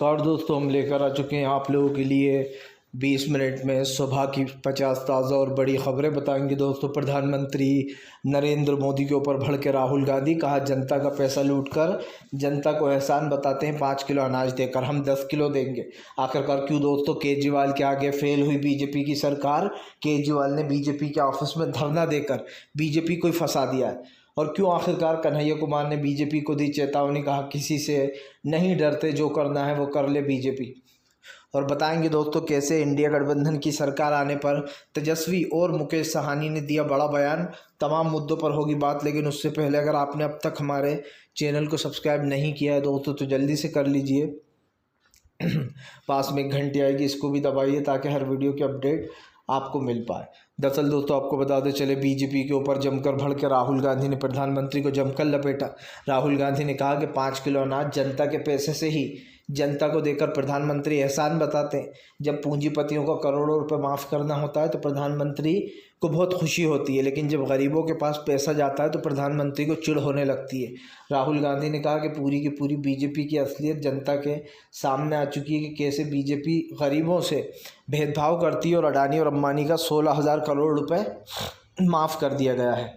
और दोस्तों हम लेकर आ चुके हैं आप लोगों के लिए 20 मिनट में सुबह की 50 ताज़ा और बड़ी खबरें बताएंगे। दोस्तों प्रधानमंत्री नरेंद्र मोदी के ऊपर भड़के राहुल गांधी, कहा जनता का पैसा लूटकर जनता को एहसान बताते हैं 5 किलो अनाज देकर, हम 10 किलो देंगे। आखिरकार क्यों दोस्तों केजरीवाल के आगे फेल हुई बीजेपी की सरकार। केजरीवाल ने बीजेपी के ऑफिस में धरना देकर बीजेपी को ही फंसा दिया है। और क्यों आखिरकार कन्हैया कुमार ने बीजेपी को दी चेतावनी, कहा किसी से नहीं डरते, जो करना है वो कर ले बीजेपी। और बताएंगे दोस्तों कैसे इंडिया गठबंधन की सरकार आने पर तेजस्वी और मुकेश साहनी ने दिया बड़ा बयान। तमाम मुद्दों पर होगी बात, लेकिन उससे पहले अगर आपने अब तक हमारे चैनल को सब्सक्राइब नहीं किया है दोस्तों तो जल्दी से कर लीजिए। पास में एक घंटी आएगी, इसको भी दबाइए ताकि हर वीडियो की अपडेट आपको मिल पाए। दरअसल दोस्तों आपको बताते चले, बीजेपी के ऊपर जमकर भड़के राहुल गांधी ने प्रधानमंत्री को जमकर लपेटा। राहुल गांधी ने कहा कि 5 किलो अनाज जनता के पैसे से ही जनता को देकर प्रधानमंत्री एहसान बताते हैं। जब पूंजीपतियों को करोड़ों रुपए माफ़ करना होता है तो प्रधानमंत्री को बहुत खुशी होती है, लेकिन जब गरीबों के पास पैसा जाता है तो प्रधानमंत्री को चिढ़ होने लगती है। राहुल गांधी ने कहा कि पूरी की पूरी बीजेपी की असलियत जनता के सामने आ चुकी है कि कैसे बीजेपी गरीबों से भेदभाव करती है और अडानी और अंबानी का 16,000 करोड़ रुपए माफ़ कर दिया गया है।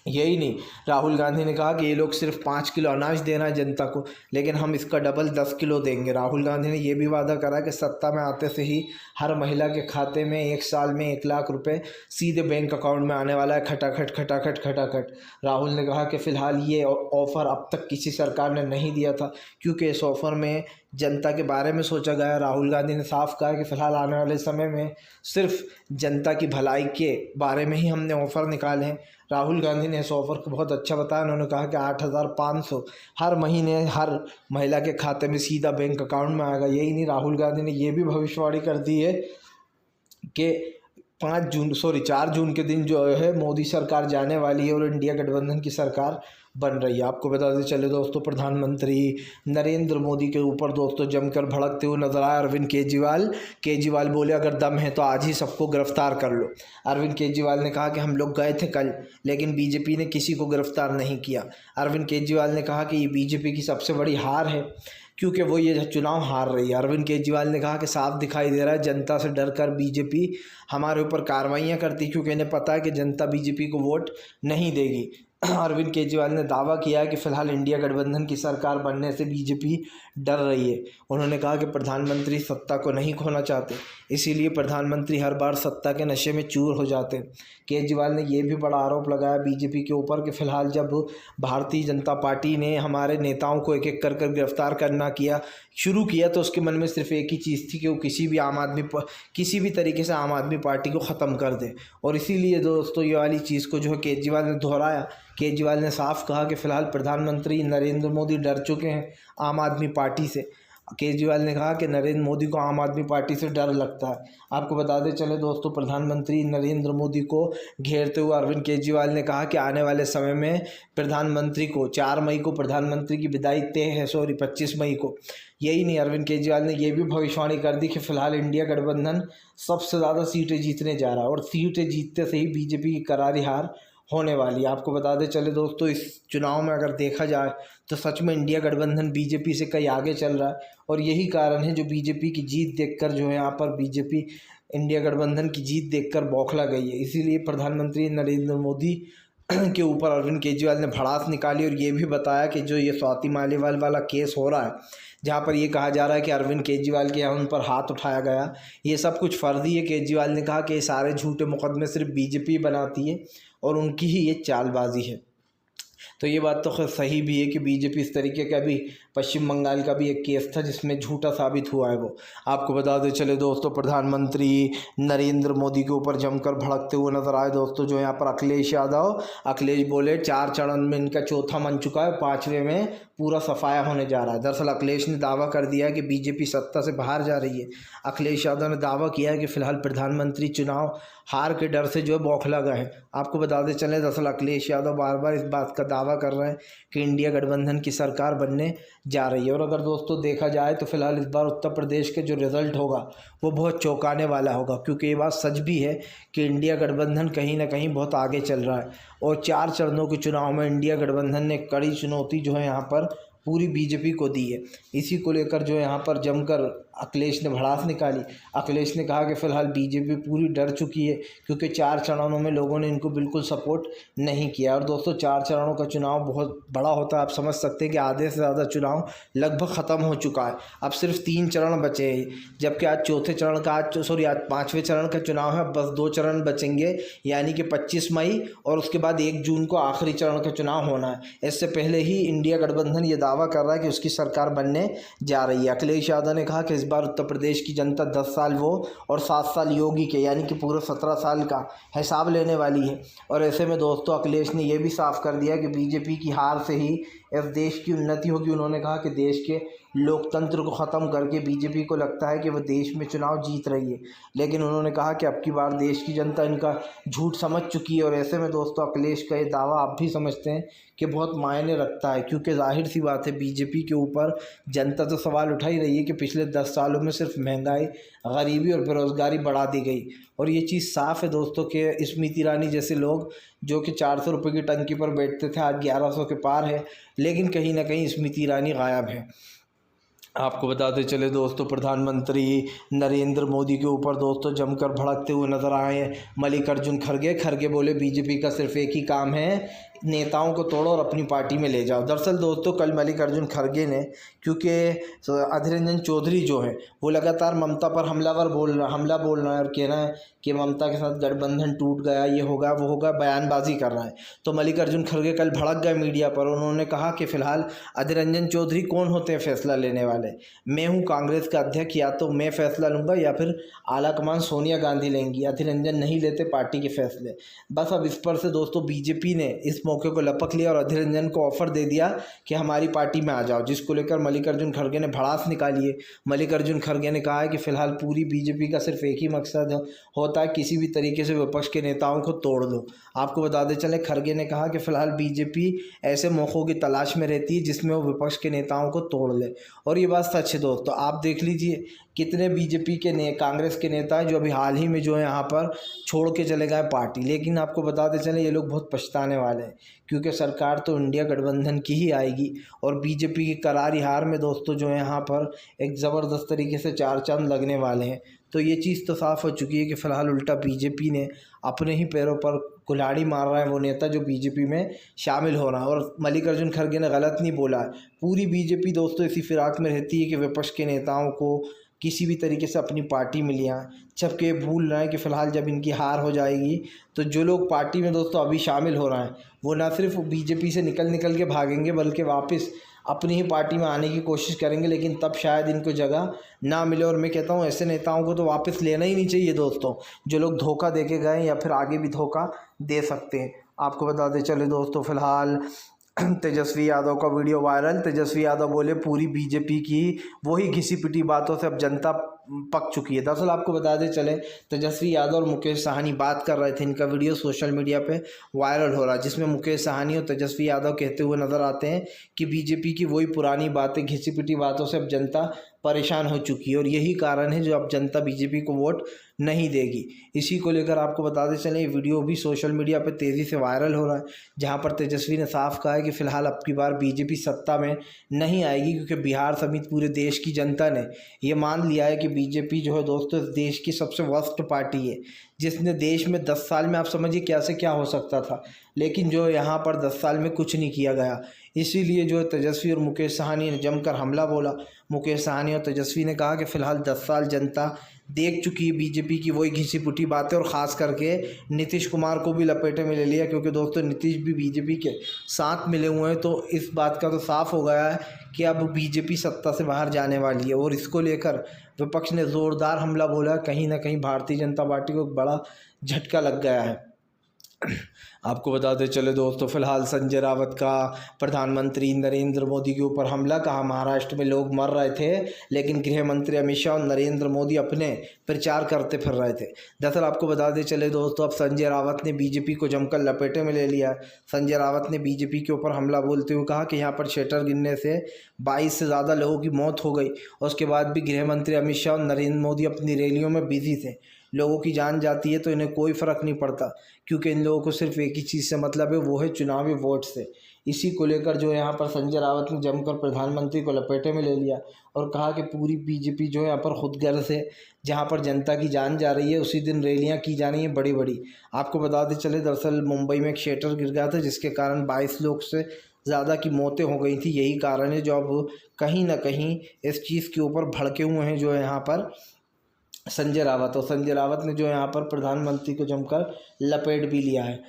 यही नहीं, राहुल गांधी ने कहा कि ये लोग सिर्फ 5 किलो अनाज देना है जनता को, लेकिन हम इसका डबल 10 किलो देंगे। राहुल गांधी ने यह भी वादा करा कि सत्ता में आते से ही हर महिला के खाते में 1 साल में 1 लाख रुपए सीधे बैंक अकाउंट में आने वाला है। खटाखट खटाखट खटाखट। राहुल ने कहा कि फ़िलहाल ये ऑफ़र अब तक किसी सरकार ने नहीं दिया था, क्योंकि इस ऑफ़र में जनता के बारे में सोचा गया। राहुल गांधी ने साफ कहा कि फ़िलहाल आने वाले समय में सिर्फ जनता की भलाई के बारे में ही हमने ऑफ़र निकाले हैं। राहुल गांधी ने इस ऑफ़र को बहुत अच्छा बताया। उन्होंने कहा कि 8,500 हर महीने हर महिला के खाते में सीधा बैंक अकाउंट में आएगा। यही नहीं, राहुल गांधी ने यह भी भविष्यवाणी कर दी है कि 4 जून के दिन जो है मोदी सरकार जाने वाली है और इंडिया गठबंधन की सरकार बन रही है। आपको बताते चले दोस्तों प्रधानमंत्री नरेंद्र मोदी के ऊपर दोस्तों जमकर भड़कते हुए नजर आए अरविंद केजरीवाल बोले अगर दम है तो आज ही सबको गिरफ्तार कर लो। अरविंद केजरीवाल ने कहा कि हम लोग गए थे कल, लेकिन बीजेपी ने किसी को गिरफ्तार नहीं किया। अरविंद केजरीवाल ने कहा कि ये बीजेपी की सबसे बड़ी हार है, क्योंकि वो ये चुनाव हार रही है। अरविंद केजरीवाल ने कहा कि साफ दिखाई दे रहा है जनता से डरकर बीजेपी हमारे ऊपर कार्रवाइयाँ करती, क्योंकि इन्हें पता है कि जनता बीजेपी को वोट नहीं देगी। अरविंद केजरीवाल ने दावा किया है कि फ़िलहाल इंडिया गठबंधन की सरकार बनने से बीजेपी डर रही है। उन्होंने कहा कि प्रधानमंत्री सत्ता को नहीं खोना चाहते, इसीलिए प्रधानमंत्री हर बार सत्ता के नशे में चूर हो जाते हैं। केजरीवाल ने यह भी बड़ा आरोप लगाया बीजेपी के ऊपर कि फ़िलहाल जब भारतीय जनता पार्टी ने हमारे नेताओं को एक एक कर गिरफ्तार करना शुरू किया तो उसके मन में सिर्फ एक ही चीज़ थी कि वो किसी भी तरीके से आम आदमी पार्टी को ख़त्म कर दे। और इसीलिए दोस्तों ये वाली चीज़ को जो है केजरीवाल ने दोहराया। केजरीवाल ने साफ कहा कि फ़िलहाल प्रधानमंत्री नरेंद्र मोदी डर चुके हैं आम आदमी पार्टी से। केजरीवाल ने कहा कि नरेंद्र मोदी को आम आदमी पार्टी से डर लगता है। आपको बताते चले दोस्तों प्रधानमंत्री नरेंद्र मोदी को घेरते हुए अरविंद केजरीवाल ने कहा कि आने वाले समय में प्रधानमंत्री को 4 मई को प्रधानमंत्री की विदाई तय है, 25 मई को। यही नहीं, अरविंद केजरीवाल ने यह भी भविष्यवाणी कर दी कि फ़िलहाल इंडिया गठबंधन सबसे ज़्यादा सीटें जीतने जा रहा है और सीटें जीतते से ही बीजेपी की करारी हार होने वाली है। आपको बताते चले दोस्तों इस चुनाव में अगर देखा जाए तो सच में इंडिया गठबंधन बीजेपी से कहीं आगे चल रहा है, और यही कारण है जो बीजेपी की जीत देखकर जो है यहाँ पर बीजेपी इंडिया गठबंधन की जीत देखकर बौखला गई है। इसीलिए प्रधानमंत्री नरेंद्र मोदी के ऊपर अरविंद केजरीवाल ने भड़ास निकाली और ये भी बताया कि जो ये स्वाति मालीवाल वाला केस हो रहा है, जहाँ पर ये कहा जा रहा है कि अरविंद केजरीवाल के यहाँ उन पर हाथ उठाया गया, ये सब कुछ फर्जी है। केजरीवाल ने कहा कि ये सारे झूठे मुकदमे सिर्फ बीजेपी बनाती है और उनकी ही ये चालबाजी है। तो ये बात तो खैर सही भी है कि बीजेपी इस तरीके का भी पश्चिम बंगाल का भी एक केस था जिसमें झूठा साबित हुआ है वो। आपको बताते चले दोस्तों प्रधानमंत्री नरेंद्र मोदी के ऊपर जमकर भड़कते हुए नजर आए दोस्तों जो यहाँ पर अखिलेश यादव। अखिलेश बोले 4 चरण में इनका चौथा मन चुका है, 5वें में पूरा सफाया होने जा रहा है। दरअसल अखिलेश ने दावा कर दिया है कि बीजेपी सत्ता से बाहर जा रही है। अखिलेश यादव ने दावा किया है कि फ़िलहाल प्रधानमंत्री चुनाव हार के डर से जो है बौखला गए हैं। आपको बताते चले दरअसल अखिलेश यादव बार बार इस बात का दावा कर रहे हैं कि इंडिया गठबंधन की सरकार बनने जा रही है। और अगर दोस्तों देखा जाए तो फिलहाल इस बार उत्तर प्रदेश के जो रिज़ल्ट होगा वो बहुत चौंकाने वाला होगा, क्योंकि ये बात सच भी है कि इंडिया गठबंधन कहीं ना कहीं बहुत आगे चल रहा है और 4 चरणों के चुनाव में इंडिया गठबंधन ने कड़ी चुनौती जो है यहाँ पर पूरी बीजेपी को दी है। इसी को लेकर जो यहाँ पर जमकर अखिलेश ने भड़ास निकाली। अखिलेश ने कहा कि फ़िलहाल बीजेपी पूरी डर चुकी है, क्योंकि 4 चरणों में लोगों ने इनको बिल्कुल सपोर्ट नहीं किया। और दोस्तों 4 चरणों का चुनाव बहुत बड़ा होता है। आप समझ सकते हैं कि आधे से ज़्यादा चुनाव लगभग ख़त्म हो चुका है। अब सिर्फ 3 चरण बचे हैं, जबकि आज आज 5वें चरण का चुनाव है। बस 2 चरण बचेंगे, यानी कि 25 मई और उसके बाद 1 जून को आखिरी चरण का चुनाव होना है। इससे पहले ही इंडिया गठबंधन ये दावा कर रहा है कि उसकी सरकार बनने जा रही है। अखिलेश यादव ने कहा कि इस बार उत्तर प्रदेश की जनता 10 साल वो और 7 साल योगी के, यानी कि पूरे 17 साल का हिसाब लेने वाली है। और ऐसे में दोस्तों अखिलेश ने यह भी साफ कर दिया कि बीजेपी की हार से ही इस देश की उन्नति होगी। उन्होंने कहा कि देश के लोकतंत्र को ख़त्म करके बीजेपी को लगता है कि वह देश में चुनाव जीत रही है, लेकिन उन्होंने कहा कि अब की बार देश की जनता इनका झूठ समझ चुकी है। और ऐसे में दोस्तों अखिलेश का ये दावा आप भी समझते हैं कि बहुत मायने रखता है, क्योंकि जाहिर सी बात है बीजेपी के ऊपर जनता तो सवाल उठा ही रही है कि पिछले 10 सालों में सिर्फ महंगाई, गरीबी और बेरोज़गारी बढ़ा दी गई। और ये चीज़ साफ़ है दोस्तों कि स्मृति ईरानी जैसे लोग जो कि 400 रुपये की टंकी पर बैठते थे, आज 1100 के पार है, लेकिन कहीं ना कहीं स्मृति ईरानी गायब है। आपको बताते चले दोस्तों प्रधानमंत्री नरेंद्र मोदी के ऊपर दोस्तों जमकर भड़कते हुए नजर आए हैं मल्लिकार्जुन खड़गे बोले बीजेपी का सिर्फ एक ही काम है, नेताओं को तोड़ो और अपनी पार्टी में ले जाओ। दरअसल दोस्तों कल मल्लिकार्जुन खड़गे ने, क्योंकि अधीर रंजन चौधरी जो है वो लगातार ममता पर हमला बोल रहा है और कह रहा है कि ममता के साथ गठबंधन टूट गया, ये होगा वो होगा, बयानबाजी कर रहा है। तो मल्लिकार्जुन खड़गे कल भड़क गए मीडिया पर। उन्होंने कहा कि फ़िलहाल अधीर रंजन चौधरी कौन होते हैं फैसला लेने वाले, मैं हूँ कांग्रेस का अध्यक्ष, या तो मैं फैसला लूँगा या फिर आलाकमान सोनिया गांधी लेंगी, अधीर रंजन नहीं लेते पार्टी के फैसले। बस अब इस पर से दोस्तों बीजेपी ने इस मौके को लपक लिया और अधीर रंजन को ऑफर दे दिया कि हमारी पार्टी में आ जाओ, जिसको लेकर मल्लिकार्जुन खड़गे ने भड़ास निकाली है। मल्लिकार्जुन खड़गे ने कहा है कि फ़िलहाल पूरी बीजेपी का सिर्फ एक ही मकसद होता है, किसी भी तरीके से विपक्ष के नेताओं को तोड़ दो। आपको बता दें चले खड़गे ने कहा कि फ़िलहाल बीजेपी ऐसे मौक़ों की तलाश में रहती है जिसमें वो विपक्ष के नेताओं को तोड़ ले। और ये बात सच है दोस्तों, आप देख लीजिए कितने बीजेपी के कांग्रेस के नेता हैं जो अभी हाल ही में जो है यहाँ पर छोड़ के चले गए पार्टी। लेकिन आपको बताते चले ये लोग बहुत पछताने वाले हैं, क्योंकि सरकार तो इंडिया गठबंधन की ही आएगी। और बीजेपी की करारी हार में दोस्तों जो है यहाँ पर एक ज़बरदस्त तरीके से 4 चांद लगने वाले हैं। तो ये चीज़ तो साफ़ हो चुकी है कि फ़िलहाल उल्टा बीजेपी ने अपने ही पैरों पर कुल्हाड़ी मार रहा है वो नेता जो बीजेपी में शामिल हो रहा है। और मल्लिकार्जुन खड़गे ने गलत नहीं बोला है, पूरी बीजेपी दोस्तों इसी फिराक में रहती है कि विपक्ष के नेताओं को किसी भी तरीके से अपनी पार्टी में लिया। जबकि ये भूल रहे हैं कि फ़िलहाल जब इनकी हार हो जाएगी तो जो लोग पार्टी में दोस्तों अभी शामिल हो रहे हैं वो ना सिर्फ बीजेपी से निकल के भागेंगे, बल्कि वापस अपनी ही पार्टी में आने की कोशिश करेंगे, लेकिन तब शायद इनको जगह ना मिले। और मैं कहता हूँ ऐसे नेताओं को तो वापस लेना ही नहीं चाहिए दोस्तों, जो लोग धोखा दे के गए या फिर आगे भी धोखा दे सकते हैं। आपको बताते चले दोस्तों फ़िलहाल तेजस्वी यादव का वीडियो वायरल। तेजस्वी यादव बोले पूरी बीजेपी की वही घिसी पिटी बातों से अब जनता पक चुकी है। दरअसल आपको बताते चले तेजस्वी यादव और मुकेश साहनी बात कर रहे थे, इनका वीडियो सोशल मीडिया पे वायरल हो रहा है, जिसमें मुकेश साहनी और तेजस्वी यादव कहते हुए नज़र आते हैं कि बीजेपी की वही पुरानी बातें, घिसी पिटी बातों से अब जनता परेशान हो चुकी है और यही कारण है जो अब जनता बीजेपी को वोट नहीं देगी। इसी को लेकर आपको बताते चलें ये वीडियो भी सोशल मीडिया पर तेज़ी से वायरल हो रहा है, जहां पर तेजस्वी ने साफ कहा है कि फ़िलहाल अब की बार बीजेपी सत्ता में नहीं आएगी, क्योंकि बिहार समेत पूरे देश की जनता ने ये मान लिया है कि बीजेपी जो है दोस्तों इस देश की सबसे वर्स्ट पार्टी है, जिसने देश में 10 साल में आप समझिए क्या से क्या हो सकता था, लेकिन जो यहाँ पर 10 साल में कुछ नहीं किया गया। इसीलिए जो तेजस्वी और मुकेश साहनी ने जमकर हमला बोला। मुकेश साहनी और तेजस्वी ने कहा कि फ़िलहाल 10 साल जनता देख चुकी है बीजेपी की वही घिसी पुटी बातें, और ख़ास करके नीतीश कुमार को भी लपेटे में ले लिया, क्योंकि दोस्तों नीतीश भी बीजेपी के साथ मिले हुए हैं। तो इस बात का तो साफ़ हो गया है कि अब बीजेपी सत्ता से बाहर जाने वाली है, और इसको लेकर विपक्ष ने ज़ोरदार हमला बोला। कहीं ना कहीं भारतीय जनता पार्टी को एक बड़ा झटका लग गया है। आपको बताते चले दोस्तों फ़िलहाल संजय रावत का प्रधानमंत्री नरेंद्र मोदी के ऊपर हमला, कहा महाराष्ट्र में लोग मर रहे थे लेकिन गृह मंत्री अमित शाह और नरेंद्र मोदी अपने प्रचार करते फिर रहे थे। दरअसल आपको बताते चले दोस्तों अब संजय रावत ने बीजेपी को जमकर लपेटे में ले लिया। संजय रावत ने बीजेपी के ऊपर हमला बोलते हुए कहा कि यहाँ पर शटर गिरने से 22 से ज़्यादा लोगों की मौत हो गई, और उसके बाद भी गृह मंत्री अमित शाह और नरेंद्र मोदी अपनी रैलियों में बिजी थे। लोगों की जान जाती है तो इन्हें कोई फ़र्क नहीं पड़ता, क्योंकि इन लोगों को सिर्फ एक ही चीज़ से मतलब है, वो है चुनावी वोट से। इसी को लेकर जो है यहाँ पर संजय रावत ने जमकर प्रधानमंत्री को लपेटे में ले लिया और कहा कि पूरी बीजेपी जो है यहाँ पर खुदगर्ज है, जहाँ पर जनता की जान जा रही है उसी दिन रैलियाँ की जा रही हैं बड़ी बड़ी। आपको बताते चले दरअसल मुंबई में एक शेटर गिर गया था जिसके कारण 22 लोग से ज़्यादा की मौतें हो गई थी। यही कारण है जो अब कहीं ना कहीं इस चीज़ के ऊपर भड़के हुए हैं जो है यहाँ पर संजय रावत। और संजय रावत ने जो है यहाँ पर प्रधानमंत्री को जमकर लपेट भी लिया है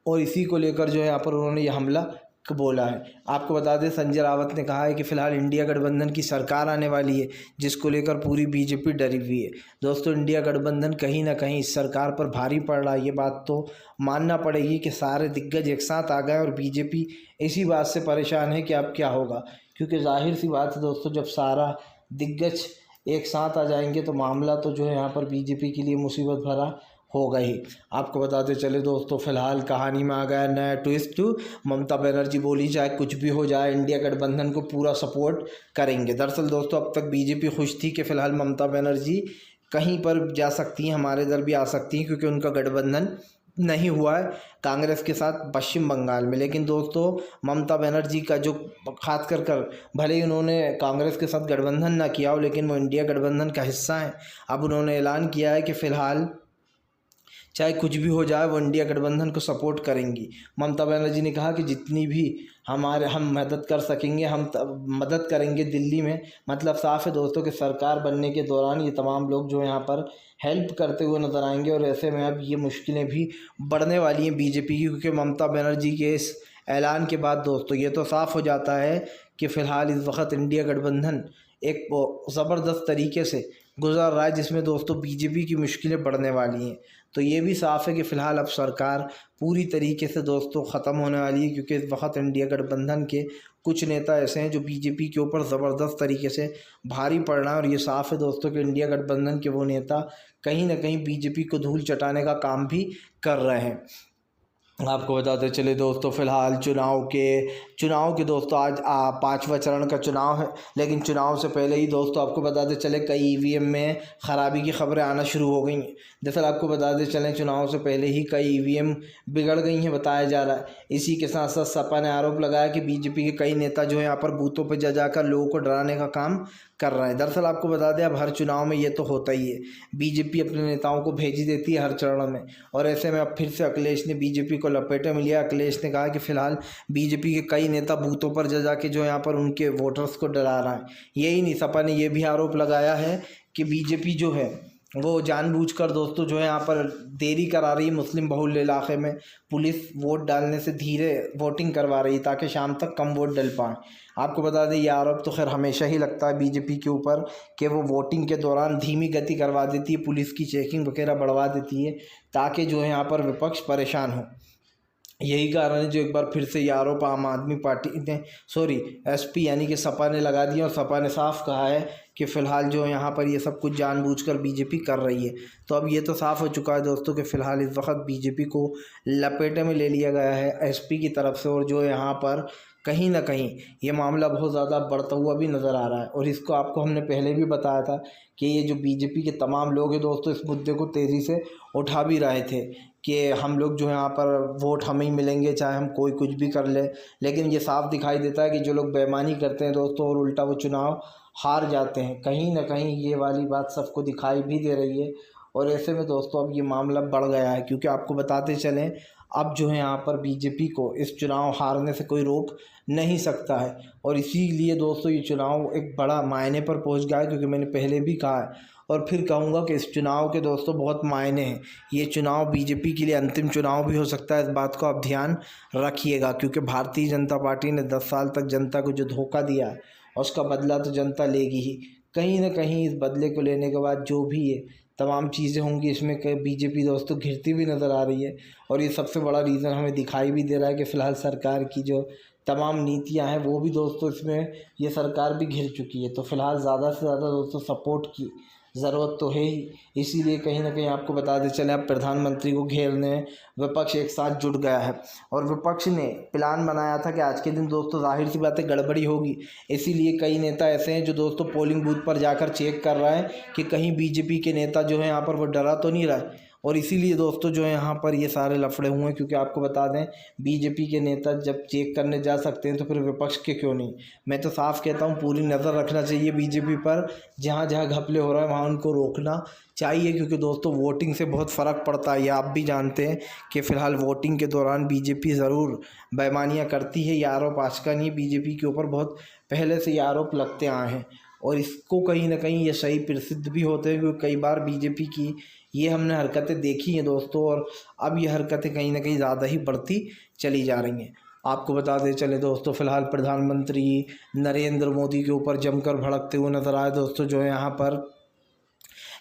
और इसी को लेकर जो है यहाँ पर उन्होंने ये हमला बोला है। आपको बता दें संजय रावत ने कहा है कि फ़िलहाल इंडिया गठबंधन की सरकार आने वाली है जिसको लेकर पूरी बीजेपी डरी हुई है। दोस्तों इंडिया गठबंधन कहीं ना कहीं इस सरकार पर भारी पड़ रहा है, ये बात तो मानना पड़ेगी कि सारे दिग्गज एक साथ आ गए और बीजेपी इसी बात से परेशान है कि अब क्या होगा। क्योंकि जाहिर सी बात है दोस्तों, जब सारा दिग्गज एक साथ आ जाएंगे तो मामला तो जो है यहाँ पर बीजेपी के लिए मुसीबत भरा होगा ही। आपको बताते चले दोस्तों फ़िलहाल कहानी में आ गया नया ट्विस्ट। ममता बनर्जी बोली चाहे कुछ भी हो जाए इंडिया गठबंधन को पूरा सपोर्ट करेंगे। दरअसल दोस्तों अब तक बीजेपी खुश थी कि फ़िलहाल ममता बनर्जी कहीं पर जा सकती हैं, हमारे इधर भी आ सकती हैं क्योंकि उनका गठबंधन नहीं हुआ है कांग्रेस के साथ पश्चिम बंगाल में। लेकिन दोस्तों ममता बनर्जी का जो खास कर भले ही उन्होंने कांग्रेस के साथ गठबंधन ना किया हो लेकिन वो इंडिया गठबंधन का हिस्सा हैं। अब उन्होंने ऐलान किया है कि फ़िलहाल चाहे कुछ भी हो जाए वो इंडिया गठबंधन को सपोर्ट करेंगी। ममता बनर्जी ने कहा कि जितनी भी हम मदद कर सकेंगे हम मदद करेंगे दिल्ली में। मतलब साफ है दोस्तों कि सरकार बनने के दौरान ये तमाम लोग जो यहाँ पर हेल्प करते हुए नज़र आएंगे और ऐसे में अब ये मुश्किलें भी बढ़ने वाली हैं बीजेपी की, क्योंकि ममता बनर्जी के इस ऐलान के बाद दोस्तों ये तो साफ़ हो जाता है कि फ़िलहाल इस वक्त इंडिया गठबंधन एक ज़बरदस्त तरीके से गुजर रहा है जिसमें दोस्तों बीजेपी की मुश्किलें बढ़ने वाली हैं। तो ये भी साफ़ है कि फ़िलहाल अब सरकार पूरी तरीके से दोस्तों ख़त्म होने वाली है, क्योंकि इस वक्त इंडिया गठबंधन के कुछ नेता ऐसे हैं जो बीजेपी के ऊपर ज़बरदस्त तरीके से भारी पड़ रहा है। और ये साफ़ है दोस्तों कि इंडिया गठबंधन के वो नेता कहीं ना कहीं बीजेपी को धूल चटाने का काम भी कर रहे हैं। आपको बताते चले दोस्तों फ़िलहाल चुनाव के दोस्तों आज 5वां चरण का चुनाव है। लेकिन चुनाव से पहले ही दोस्तों आपको बताते चले कई ईवीएम में ख़राबी की खबरें आना शुरू हो गई हैं। दरअसल आपको बताते चलें चुनाव से पहले ही कई ईवीएम बिगड़ गई हैं बताया जा रहा है। इसी के साथ साथ सपा ने आरोप लगाया कि बीजेपी के कई नेता जो है यहाँ पर बूथों पर जा जाकर लोगों को डराने का काम कर रहे हैं। दरअसल आपको बता दें अब हर चुनाव में ये तो होता ही है, बीजेपी अपने नेताओं को भेज देती है हर चरण में। और ऐसे में अब फिर से अखिलेश ने बीजेपी को लपेटे में लिया। अखिलेश ने कहा कि फ़िलहाल बीजेपी के कई नेता बूथों पर जा जाके जो यहाँ पर उनके वोटर्स को डरा रहा है। यही नहीं, सपा ने यह भी आरोप लगाया है कि बीजेपी जो है वो जानबूझकर दोस्तों जो है यहाँ पर देरी करा रही है। मुस्लिम बहुल इलाके में पुलिस वोट डालने से धीरे वोटिंग करवा रही है ताकि शाम तक कम वोट डल पाएँ। आपको बता दें ये आरोप तो खैर हमेशा ही लगता है बीजेपी के ऊपर कि वो वोटिंग के दौरान धीमी गति करवा देती है, पुलिस की चेकिंग वगैरह बढ़वा देती है ताकि जो है यहाँ पर विपक्ष परेशान हो। यही कारण है जो एक बार फिर से ये आरोप आम आदमी पार्टी ने एसपी यानी कि सपा ने लगा दिया। और सपा ने साफ कहा है कि फ़िलहाल जो यहाँ पर ये सब कुछ जानबूझकर बीजेपी कर रही है। तो अब ये तो साफ़ हो चुका है दोस्तों कि फ़िलहाल इस वक्त बीजेपी को लपेटे में ले लिया गया है एसपी की तरफ से। और जो यहाँ पर कहीं ना कहीं ये मामला बहुत ज़्यादा बढ़ता हुआ भी नज़र आ रहा है। और इसको आपको हमने पहले भी बताया था कि ये जो बीजेपी के तमाम लोग हैं दोस्तों इस मुद्दे को तेज़ी से उठा भी रहे थे कि हम लोग जो है यहाँ पर वोट हमें ही मिलेंगे चाहे हम कोई कुछ भी कर ले। लेकिन ये साफ दिखाई देता है कि जो लोग बेईमानी करते हैं दोस्तों और उल्टा वो चुनाव हार जाते हैं। कहीं ना कहीं ये वाली बात सबको दिखाई भी दे रही है। और ऐसे में दोस्तों अब ये मामला बढ़ गया है, क्योंकि आपको बताते चलें अब जो है यहाँ पर बीजेपी को इस चुनाव हारने से कोई रोक नहीं सकता है। और इसीलिए दोस्तों ये चुनाव एक बड़ा मायने पर पहुँच गया है, क्योंकि मैंने पहले भी कहा है और फिर कहूँगा कि इस चुनाव के दोस्तों बहुत मायने हैं। ये चुनाव बीजेपी के लिए अंतिम चुनाव भी हो सकता है, इस बात को आप ध्यान रखिएगा। क्योंकि भारतीय जनता पार्टी ने 10 साल तक जनता को जो धोखा दिया है उसका बदला तो जनता लेगी ही। कहीं ना कहीं इस बदले को लेने के बाद जो भी है तमाम चीज़ें होंगी इसमें बीजेपी दोस्तों घिरती भी नज़र आ रही है। और ये सबसे बड़ा रीज़न हमें दिखाई भी दे रहा है कि फ़िलहाल सरकार की जो तमाम नीतियां हैं वो भी दोस्तों इसमें ये सरकार भी घिर चुकी है। तो फ़िलहाल ज़्यादा से ज़्यादा दोस्तों सपोर्ट की ज़रूरत तो है ही। इसीलिए कहीं ना कहीं आपको बताते चले अब प्रधानमंत्री को घेरने विपक्ष एक साथ जुट गया है। और विपक्ष ने प्लान बनाया था कि आज के दिन दोस्तों जाहिर सी बात है गड़बड़ी होगी। इसीलिए कई नेता ऐसे हैं जो दोस्तों पोलिंग बूथ पर जाकर चेक कर रहे हैं कि कहीं बीजेपी के नेता जो है यहाँ पर वो डरा तो नहीं रहा है। और इसीलिए दोस्तों जो है यहाँ पर ये सारे लफड़े हुए हैं, क्योंकि आपको बता दें बीजेपी के नेता जब चेक करने जा सकते हैं तो फिर विपक्ष के क्यों नहीं। मैं तो साफ कहता हूँ पूरी नज़र रखना चाहिए बीजेपी पर, जहाँ जहाँ घपले हो रहा है वहाँ उनको रोकना चाहिए, क्योंकि दोस्तों वोटिंग से बहुत फ़र्क पड़ता है। ये आप भी जानते हैं कि फ़िलहाल वोटिंग के दौरान बीजेपी ज़रूर बेईमानियाँ करती है। ये आरोप आज का नहीं, बीजेपी के ऊपर बहुत पहले से ये आरोप लगते आए हैं और इसको कहीं ना कहीं ये सही प्रसिद्ध भी होते हैं, क्योंकि कई बार बीजेपी की ये हमने हरकतें देखी हैं दोस्तों, और अब ये हरकतें कहीं ना कहीं ज़्यादा ही बढ़ती चली जा रही हैं। आपको बताते चले दोस्तों, फिलहाल प्रधानमंत्री नरेंद्र मोदी के ऊपर जमकर भड़कते हुए नजर आए दोस्तों जो है यहाँ पर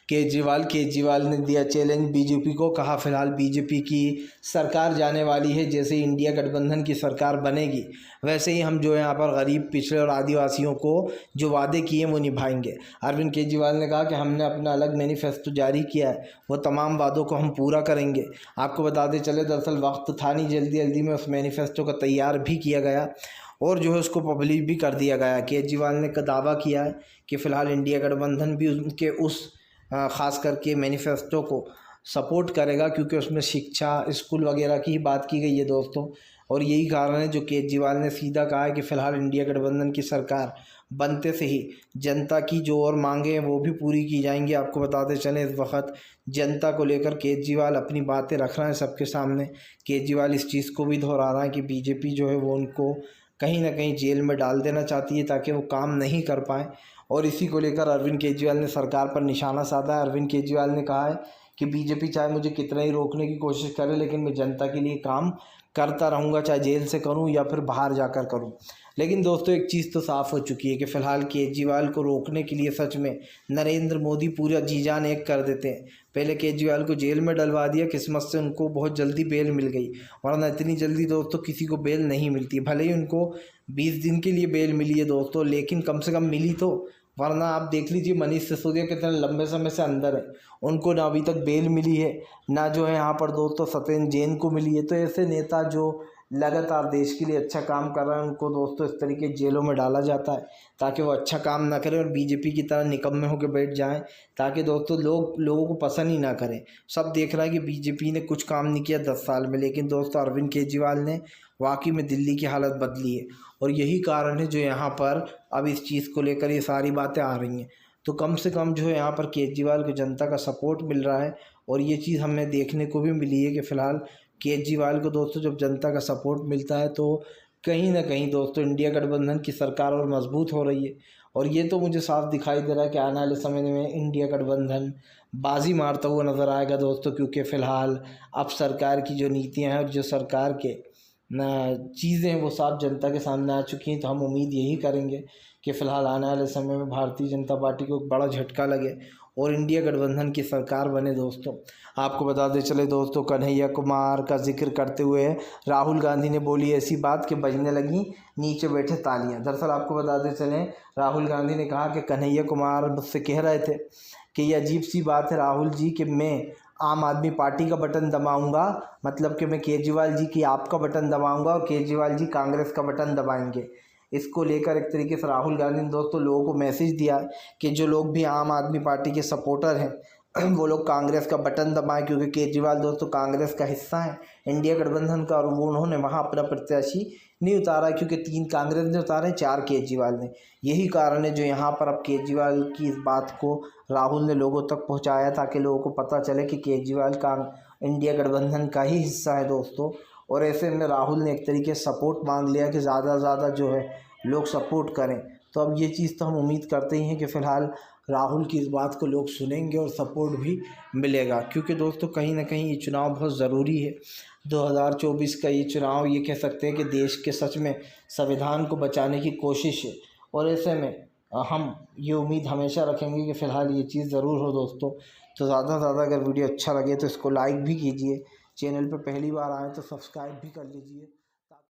केजरीवाल ने दिया चैलेंज बीजेपी को। कहा फिलहाल बीजेपी की सरकार जाने वाली है, जैसे इंडिया गठबंधन की सरकार बनेगी वैसे ही हम जो है यहाँ पर गरीब, पिछड़े और आदिवासियों को जो वादे किए वो निभाएंगे। अरविंद केजरीवाल ने कहा कि हमने अपना अलग मैनिफेस्टो जारी किया है, वो तमाम वादों को हम पूरा करेंगे। आपको बताते चले दरअसल वक्त था नहीं, जल्दी जल्दी में उस मैनिफेस्टो को तैयार भी किया गया और जो है उसको पब्लिश भी कर दिया गया। केजरीवाल ने दावा किया है कि फ़िलहाल इंडिया गठबंधन भी उनके उस ख़ास करके मैनिफेस्टो को सपोर्ट करेगा, क्योंकि उसमें शिक्षा, स्कूल वगैरह की ही बात की गई है दोस्तों। और यही कारण है जो केजरीवाल ने सीधा कहा है कि फ़िलहाल इंडिया गठबंधन की सरकार बनते से ही जनता की जो और मांगे हैं वो भी पूरी की जाएंगी। आपको बताते चलें इस वक्त जनता को लेकर केजरीवाल अपनी बातें रख रहा है सबके सामने। केजरीवाल इस चीज़ को भी दोहरा रहा है कि बीजेपी जो है वो उनको कहीं ना कहीं जेल में डाल देना चाहती है ताकि वो काम नहीं कर पाए, और इसी को लेकर अरविंद केजरीवाल ने सरकार पर निशाना साधा है। अरविंद केजरीवाल ने कहा है कि बीजेपी चाहे मुझे कितना ही रोकने की कोशिश करे, लेकिन मैं जनता के लिए काम करता रहूँगा, चाहे जेल से करूँ या फिर बाहर जाकर करूँ। लेकिन दोस्तों एक चीज़ तो साफ़ हो चुकी है कि फ़िलहाल केजरीवाल को रोकने के लिए सच में नरेंद्र मोदी पूरा जी जान एक कर देते हैं। पहले केजरीवाल को जेल में डलवा दिया, किस्मत से उनको बहुत जल्दी बेल मिल गई, वरना इतनी जल्दी दोस्तों किसी को बेल नहीं मिलती। भले ही उनको 20 दिन के लिए बेल मिली है दोस्तों, लेकिन कम से कम मिली तो, वरना आप देख लीजिए मनीष सिसोदिया कितने लंबे समय से अंदर है, उनको ना अभी तक बेल मिली है, ना जो है यहाँ पर दोस्तों सत्येंद्र जैन को मिली है। तो ऐसे नेता जो लगातार देश के लिए अच्छा काम कर रहे हैं उनको दोस्तों इस तरीके जेलों में डाला जाता है ताकि वो अच्छा काम ना करें और बीजेपी की तरह निकम्मे होकर बैठ जाएं, ताकि दोस्तों लोगों को पसंद ही ना करें। सब देख रहा है कि बीजेपी ने कुछ काम नहीं किया 10 साल में, लेकिन दोस्तों अरविंद केजरीवाल ने वाकई में दिल्ली की हालत बदली है और यही कारण है जो यहाँ पर अब इस चीज़ को लेकर ये सारी बातें आ रही हैं। तो कम से कम जो है यहाँ पर केजरीवाल को जनता का सपोर्ट मिल रहा है और ये चीज़ हमें देखने को भी मिली है कि फ़िलहाल केजरीवाल को दोस्तों जब जनता का सपोर्ट मिलता है तो कहीं ना कहीं दोस्तों इंडिया गठबंधन की सरकार और मजबूत हो रही है। और ये तो मुझे साफ दिखाई दे रहा है कि आने वाले समय में इंडिया गठबंधन बाजी मारता हुआ नज़र आएगा दोस्तों, क्योंकि फ़िलहाल अब सरकार की जो नीतियां हैं और जो सरकार के चीज़ें हैं वो साफ जनता के सामने आ चुकी हैं। तो हम उम्मीद यही करेंगे कि फ़िलहाल आने वाले समय में भारतीय जनता पार्टी को एक बड़ा झटका लगे और इंडिया गठबंधन की सरकार बने दोस्तों। आपको बताते चले दोस्तों, कन्हैया कुमार का जिक्र करते हुए राहुल गांधी ने बोली ऐसी बात कि बजने लगी नीचे बैठे तालियां। दरअसल आपको बताते चलें राहुल गांधी ने कहा कि कन्हैया कुमार मुझसे कह रहे थे कि ये अजीब सी बात है राहुल जी कि मैं आम आदमी पार्टी का बटन दबाऊंगा, मतलब कि मैं केजरीवाल जी की आपका बटन दबाऊंगा और केजरीवाल जी कांग्रेस का बटन दबाएंगे। इसको लेकर एक तरीके से राहुल गांधी ने दोस्तों लोगों को मैसेज दिया कि जो लोग भी आम आदमी पार्टी के सपोर्टर हैं वो लोग कांग्रेस का बटन दबाएं, क्योंकि केजरीवाल दोस्तों कांग्रेस का हिस्सा है इंडिया गठबंधन का और वो उन्होंने वहाँ अपना प्रत्याशी नहीं उतारा, क्योंकि 3 कांग्रेस ने उतारे, 4 केजरीवाल ने। यही कारण है जो यहाँ पर अब केजरीवाल की इस बात को राहुल ने लोगों तक पहुँचाया ताकि लोगों को पता चले कि केजरीवाल का इंडिया गठबंधन का ही हिस्सा है दोस्तों। और ऐसे में राहुल ने एक तरीके से सपोर्ट मांग लिया कि ज़्यादा से ज़्यादा जो है लोग सपोर्ट करें। तो अब ये चीज़ तो हम उम्मीद करते ही हैं कि फ़िलहाल राहुल की इस बात को लोग सुनेंगे और सपोर्ट भी मिलेगा, क्योंकि दोस्तों कहीं ना कहीं ये चुनाव बहुत ज़रूरी है। 2024 का ये चुनाव ये कह सकते हैं कि देश के सच में संविधान को बचाने की कोशिश है और ऐसे में हम ये उम्मीद हमेशा रखेंगे कि फ़िलहाल ये चीज़ ज़रूर हो दोस्तों। तो ज़्यादा से ज़्यादा अगर वीडियो अच्छा लगे तो इसको लाइक भी कीजिए, चैनल पर पहली बार आए तो सब्सक्राइब भी कर लीजिए।